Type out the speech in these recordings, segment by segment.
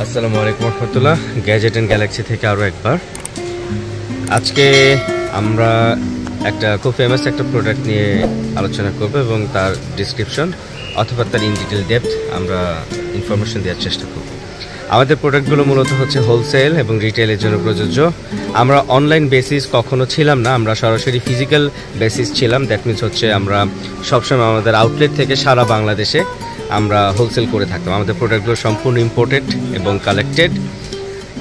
আসসালামু আলাইকুম রহমতুল্লাহ। Gadget and Galaxy থেকে আরও একবার আজকে আমরা একটা খুব ফেমাস একটা প্রোডাক্ট নিয়ে আলোচনা করব এবং তার ডিসক্রিপশন অথবা তার ইন ডিটেল ডেপথ আমরা ইনফরমেশন দেওয়ার চেষ্টা করব। আমাদের প্রোডাক্টগুলো মূলত হচ্ছে হোলসেল এবং রিটেলের জন্য প্রযোজ্য। আমরা অনলাইন বেসিস কখনো ছিলাম না, আমরা সরাসরি ফিজিক্যাল বেসিস ছিলাম। দ্যাট মিনস হচ্ছে আমরা সবসময় আমাদের আউটলেট থেকে সারা বাংলাদেশে আমরা হোলসেল করে থাকতাম। আমাদের প্রোডাক্টগুলো সম্পূর্ণ ইম্পোর্টেড এবং কালেক্টেড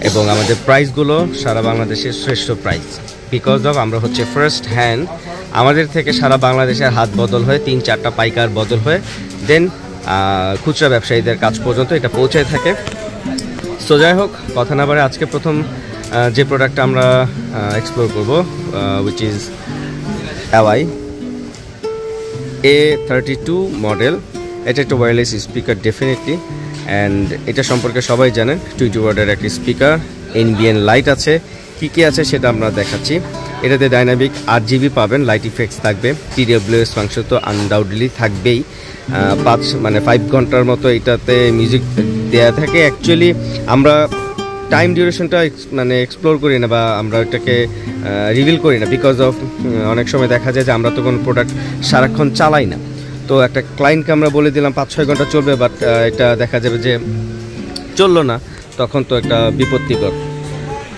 এবং আমাদের প্রাইসগুলো সারা বাংলাদেশের শ্রেষ্ঠ প্রাইস। বিকজ অফ আমরা হচ্ছে ফার্স্ট হ্যান্ড, আমাদের থেকে সারা বাংলাদেশের হাত বদল হয়ে 3-4টা পাইকার বদল হয়ে দেন খুচরা ব্যবসায়ীদের কাছ পর্যন্ত এটা পৌঁছায় থাকে। সো যাই হোক, কথা না বাড়ে আজকে প্রথম যে প্রোডাক্টটা আমরা এক্সপ্লোর করব which is AOI A32 model. এটা একটা ওয়্যারলেস স্পিকার ডেফিনেটলি, অ্যান্ড এটা সম্পর্কে সবাই জানেন। 20 ওয়াটের একটি স্পিকার, NBN লাইট আছে, কী আছে সেটা আমরা দেখাচ্ছি। এটাতে ডাইনামিক RGB পাবেন, লাইট ইফেক্টস থাকবে, TWS ফাংশন তো আনডাউটলি থাকবেই। 5 ঘন্টার মতো এটাতে মিউজিক দেওয়া থাকে। অ্যাকচুয়ালি আমরা টাইম ডিউরেশনটা এক্সপ্লোর করি না বা আমরা এটাকে রিভিল করি না, বিকজ অফ অনেক সময় দেখা যায় যে আমরা তো কোনো প্রোডাক্ট সারাক্ষণ চালাই না। তো একটা ক্লায়েন্টকে আমরা বলে দিলাম 5-6 ঘন্টা চলবে, বাট এটা দেখা যাবে যে চললো না, তখন তো একটা বিপত্তিকর।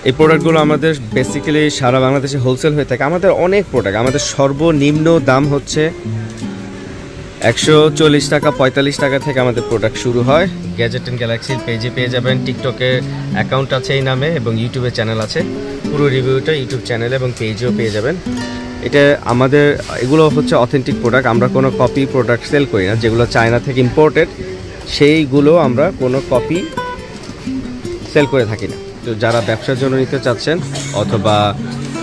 এই প্রোডাক্টগুলো আমাদের বেসিক্যালি সারা বাংলাদেশে হোলসেল হয়ে থাকে। আমাদের অনেক প্রোডাক্ট, আমাদের সর্বনিম্ন দাম হচ্ছে 140 টাকা 45 টাকা থেকে আমাদের প্রোডাক্ট শুরু হয়। গ্যাজেট অ্যান্ড গ্যালাক্সির পেজে পেয়ে যাবেন, টিকটকে অ্যাকাউন্ট আছে এই নামে এবং ইউটিউবে চ্যানেল আছে। পুরো রিভিউটা ইউটিউব চ্যানেলে এবং পেজেও পেয়ে যাবেন। এটা আমাদের এগুলো হচ্ছে অথেন্টিক প্রোডাক্ট, আমরা কোনো কপি প্রোডাক্ট সেল করি না। যেগুলো চায়না থেকে ইম্পোর্টেড সেইগুলো আমরা কোনো কপি সেল করে থাকি না। তো যারা ব্যবসার জন্য নিতে চাচ্ছেন অথবা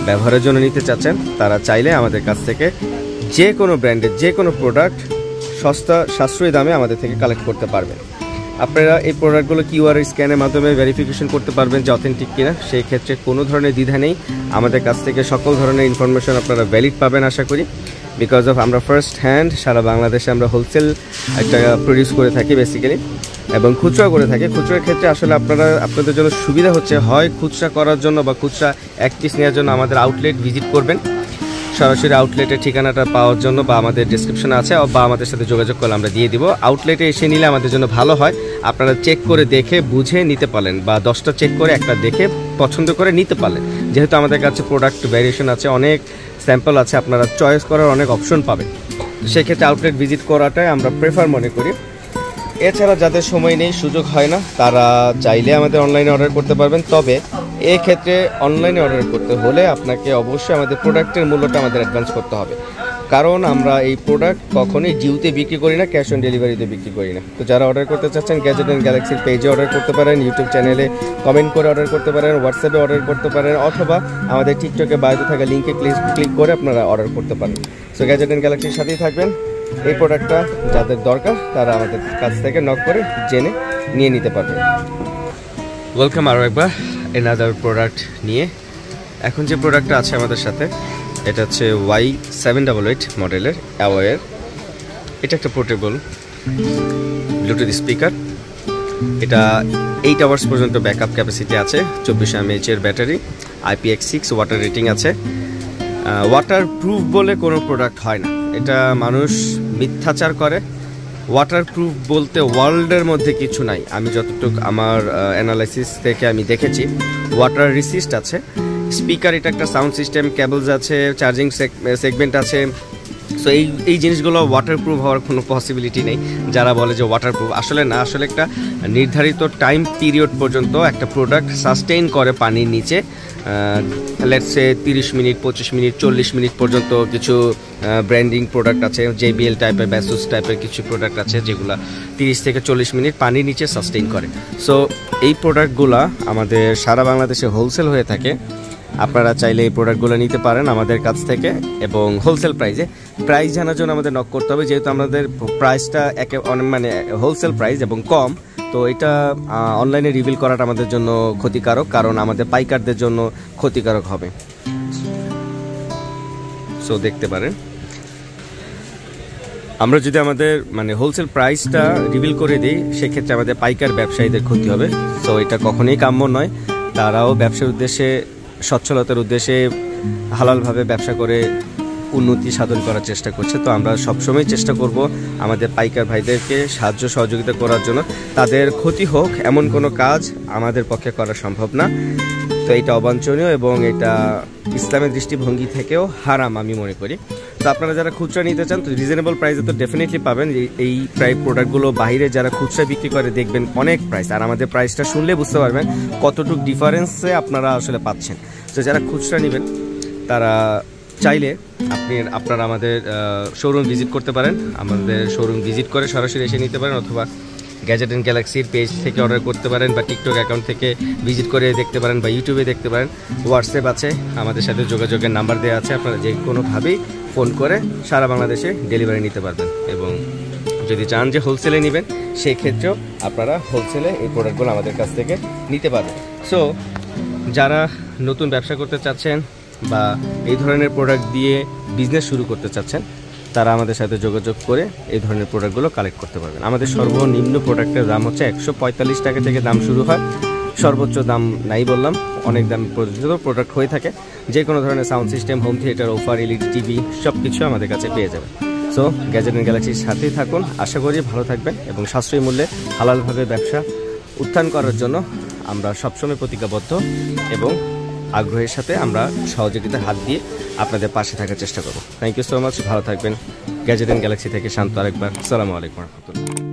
ব্যবহারের জন্য নিতে চাচ্ছেন, তারা চাইলে আমাদের কাছ থেকে যে কোনো ব্র্যান্ডের যে কোনো প্রোডাক্ট সাশ্রয়ী দামে আমাদের থেকে কালেক্ট করতে পারবেন। আপনারা এই প্রোডাক্টগুলো QR স্ক্যানের মাধ্যমে ভেরিফিকেশন করতে পারবেন যে অথেন্টিক কিনা। সেই ক্ষেত্রে কোনো ধরনের দ্বিধা নেই, আমাদের কাছ থেকে সকল ধরনের ইনফরমেশন আপনারা ভ্যালিড পাবেন আশা করি। বিকজ অফ আমরা ফার্স্ট হ্যান্ড সারা বাংলাদেশে আমরা হোলসেল একটা প্রডিউস করে থাকি বেসিক্যালি, এবং খুচরা করে থাকি। খুচরার ক্ষেত্রে আসলে আপনাদের জন্য সুবিধা হচ্ছে, হয় খুচরা করার জন্য বা খুচরা এক পিস নেওয়ার জন্য আমাদের আউটলেট ভিজিট করবেন। সরাসরি আউটলেটের ঠিকানাটা পাওয়ার জন্য বা আমাদের ডেসক্রিপশনে আছে বা আমাদের সাথে যোগাযোগ করলে আমরা দিয়ে দিব। আউটলেটে এসে নিলে আমাদের জন্য ভালো হয়, আপনারা চেক করে দেখে বুঝে নিতে পারলেন বা 10টা চেক করে একটা দেখে পছন্দ করে নিতে পারলেন। যেহেতু আমাদের কাছে প্রোডাক্ট ভ্যারিয়েশন আছে, অনেক স্যাম্পল আছে, আপনারা চয়েস করার অনেক অপশন পাবেন। সেক্ষেত্রে আউটলেট ভিজিট করাটাই আমরা প্রেফার মনে করি। এছাড়া যাদের সময় নেই, সুযোগ হয় না, তারা চাইলে আমাদের অনলাইনে অর্ডার করতে পারবেন। তবে এক্ষেত্রে অনলাইনে অর্ডার করতে হলে আপনাকে অবশ্যই আমাদের প্রোডাক্টের মূল্যটা আমাদের অ্যাডভান্স করতে হবে, কারণ আমরা এই প্রোডাক্ট কখনোই ডিউতে বিক্রি করি না, ক্যাশ অন ডেলিভারিতে বিক্রি করি না। তো যারা অর্ডার করতে চাচ্ছেন গ্যাজেট অ্যান্ড গ্যালাক্সির পেজে অর্ডার করতে পারেন, ইউটিউব চ্যানেলে কমেন্ট করে অর্ডার করতে পারেন, হোয়াটসঅ্যাপে অর্ডার করতে পারেন, অথবা আমাদের টিকটকে বায়োতে থাকা লিঙ্কে ক্লিক করে আপনারা অর্ডার করতে পারেন। সো গ্যাজেট অ্যান্ড গ্যালাক্সির সাথেই থাকবেন। এই প্রোডাক্টটা যাদের দরকার তারা আমাদের কাছ থেকে নক করে জেনে নিয়ে নিতে পারবেন। ওয়েলকাম আরও একবার এনাদার প্রোডাক্ট নিয়ে। এখন যে প্রোডাক্টটা আছে আমাদের সাথে, এটা হচ্ছে Y788 মডেলের AOI। এটা একটা পোর্টেবল ব্লুটুথ স্পিকার। এটা 8 আওয়ার্স পর্যন্ত ব্যাকআপ ক্যাপাসিটি আছে, 24 mAh battery, IPX6 water rating আছে। ওয়াটার প্রুফ বলে কোনো প্রোডাক্ট হয় না, এটা মানুষ মিথ্যাচার করে। ওয়াটার প্রুফ বলতে ওয়ার্ল্ডের মধ্যে কিছু নাই, আমি যতটুকু আমার অ্যানালাইসিস থেকে আমি দেখেছি। ওয়াটার রেসিস্ট আছে স্পিকার, এটা একটা সাউন্ড সিস্টেম, কেবলস আছে, চার্জিং সেগমেন্ট আছে। সো এই জিনিসগুলো ওয়াটারপ্রুফ হওয়ার কোনো পসিবিলিটি নেই। যারা বলে যে ওয়াটারপ্রুফ, আসলে না, আসলে একটা নির্ধারিত টাইম পিরিয়ড পর্যন্ত একটা প্রোডাক্ট সাস্টেইন করে পানির নিচে। Let's say 30 minute, 25 minute, 40 minute পর্যন্ত কিছু ব্র্যান্ডিং প্রোডাক্ট আছে, JBL টাইপের, ব্যাসুস টাইপের কিছু প্রোডাক্ট আছে যেগুলো 30 থেকে 40 মিনিট পানির নিচে সাস্টেইন করে। সো এই প্রোডাক্টগুলো আমাদের সারা বাংলাদেশে হোলসেল হয়ে থাকে। আপনারা চাইলে এই প্রোডাক্টগুলো নিতে পারেন আমাদের কাছ থেকে এবং হোলসেল প্রাইসে। প্রাইস জানার জন্য আমাদের নক করতে হবে, যেহেতু আমাদের প্রাইসটা হোলসেল প্রাইস এবং কম। তো এটা অনলাইনে রিভিল করাটা আমাদের জন্য ক্ষতিকারক, কারণ আমাদের পাইকারদের জন্য ক্ষতিকারক হবে। সো দেখতে পারেন আমরা যদি আমাদের মানে হোলসেল প্রাইসটা রিভিল করে দিই সেক্ষেত্রে আমাদের পাইকার ব্যবসায়ীদের ক্ষতি হবে। সো এটা কখনোই কাম্য নয়। তারাও ব্যবসার উদ্দেশ্যে, সচ্ছলতার উদ্দেশ্যে হালালভাবে ব্যবসা করে উন্নতি সাধন করার চেষ্টা করছে। তো আমরা সবসময় চেষ্টা করব আমাদের পাইকার ভাইদেরকে সাহায্য সহযোগিতা করার জন্য। তাদের ক্ষতি হোক এমন কোনো কাজ আমাদের পক্ষে করা সম্ভব না। তো এটা অবাঞ্ছনীয় এবং এটা ইসলামের দৃষ্টিভঙ্গি থেকেও হারাম আমি মনে করি। তো আপনারা যারা খুচরা নিতে চান তো রিজনেবল প্রাইসে তো ডেফিনেটলি পাবেন। এই প্রোডাক্টগুলো বাইরে যারা খুচরা বিক্রি করে দেখবেন অনেক প্রাইস, আর আমাদের প্রাইসটা শুনলে বুঝতে পারবেন কতটুকু ডিফারেন্সে আপনারা আসলে পাচ্ছেন। তো যারা খুচরা নেবেন তারা চাইলে আপনারা আমাদের শোরুম ভিজিট করতে পারেন। আমাদের শোরুম ভিজিট করে সরাসরি এসে নিতে পারেন, অথবা গ্যাজেট অ্যান্ড গ্যালাক্সির পেজ থেকে অর্ডার করতে পারেন, বা টিকটক অ্যাকাউন্ট থেকে ভিজিট করে দেখতে পারেন, বা ইউটিউবে দেখতে পারেন। হোয়াটসঅ্যাপ আছে, আমাদের সাথে যোগাযোগের নাম্বার দেওয়া আছে। আপনারা যে কোনোভাবেই ফোন করে সারা বাংলাদেশে ডেলিভারি নিতে পারবেন। এবং যদি চান যে হোলসেলে নেবেন সেই ক্ষেত্রেও আপনারা হোলসেলে এই প্রোডাক্টগুলো আমাদের কাছ থেকে নিতে পারবেন। সো যারা নতুন ব্যবসা করতে চাচ্ছেন বা এই ধরনের প্রোডাক্ট দিয়ে বিজনেস শুরু করতে চাচ্ছেন তারা আমাদের সাথে যোগাযোগ করে এই ধরনের প্রোডাক্টগুলো কালেক্ট করতে পারবেন। আমাদের সর্বনিম্ন প্রোডাক্টের দাম হচ্ছে 145 টাকা থেকে দাম শুরু হয়। সর্বোচ্চ দাম নাই বললাম, অনেক দাম পর্যন্ত প্রোডাক্ট হয়ে থাকে। যে কোনো ধরনের sound system, home theatre, woofer, LED TV সব কিছু আমাদের কাছে পেয়ে যাবেন। সো গ্যাজেট অ্যান্ড গ্যালাক্সির সাথেই থাকুন। আশা করি ভালো থাকবেন এবং সাশ্রয়ী মূল্যে হালালভাবে ব্যবসা উত্থান করার জন্য আমরা সবসময় প্রতিজ্ঞাবদ্ধ এবং আগ্রহের সাথে আমরা সহযোগিতার হাত দিয়ে আপনাদের পাশে থাকার চেষ্টা করব। থ্যাংক ইউ সো মাচ, ভালো থাকবেন। গ্যাজেট অ্যান্ড গ্যালাক্সি থেকে শান্ত আরেকবার। আসসালামু আলাইকুম রহমতুল্লাহ।